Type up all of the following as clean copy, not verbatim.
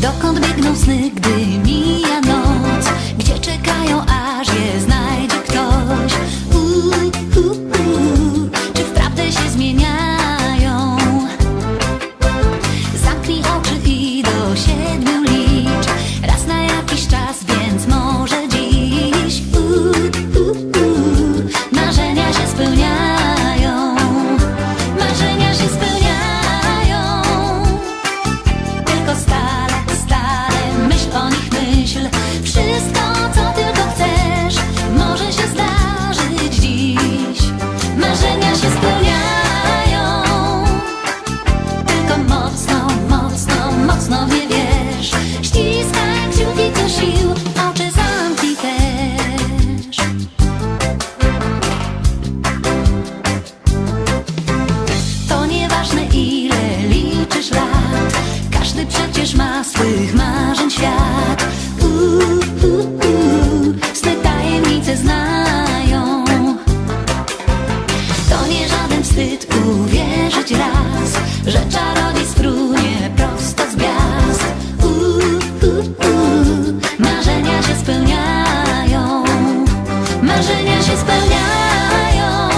Dokąd biegną sny, gdy mija noc? Gdzie czekają, aż je znajdzie ktoś? Czy wprawdzie się zmieniają? Zamknij oczy i do 7 licz. Raz na jakiś czas, więc może dziś marzenia się spełniają. Marzenia się spełniają. Tylko stale myśl o nich, myśl. Wszystko, co tylko chcesz, może się zdarzyć dziś. Marzenia się spełniają. Tylko mocno, mocno, mocno w nie wierz. Ściskaj kciuki do sił, oczy zamknij też. To nieważne, ile liczysz lat, każdy przecież ma swych marzeń świat. Sny tajemnice znają. To nie żaden wstyd uwierzyć raz, że czarodziej sprunie prosto z gwiazd. Marzenia się spełniają. Marzenia się spełniają.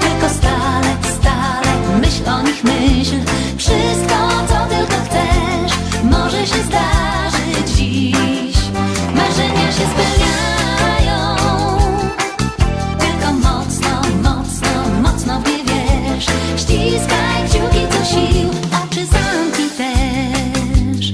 Tylko stale myśl o nich, myśl. Wszystko, co tylko chcesz, może się zdarzyć dziś. Marzenia się spełniają. Tylko mocno, mocno, mocno w nie wierz. Ściskaj kciuki do sił, oczy zamknij też.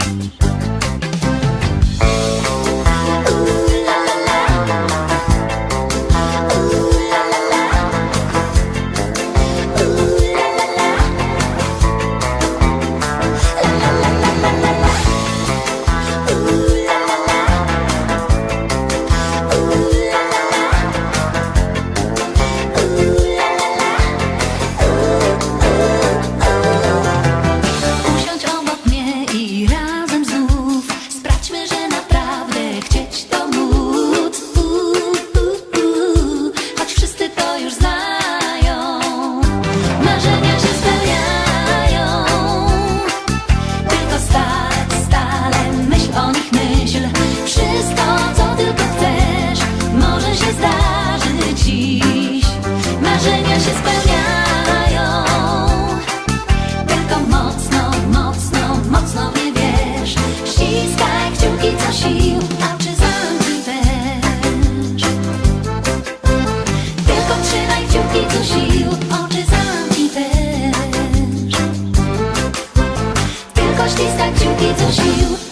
Usiądź obok mnie i razem znów sprawdźmy, że naprawdę chcieć to móc. Choć wszyscy to już znają. Marzenia się spełniają. Tylko stale myśl o nich, myśl. Wszystko, co tylko chcesz, może się zdarzyć dziś. Marzenia się spełniają. Tylko mocno, mocno, mocno w nie wierz. Ściskaj kciuki do sił, oczy zamknij też. Tylko trzymaj kciuki do sił, oczy zamknij też. Tylko ściskaj kciuki do sił.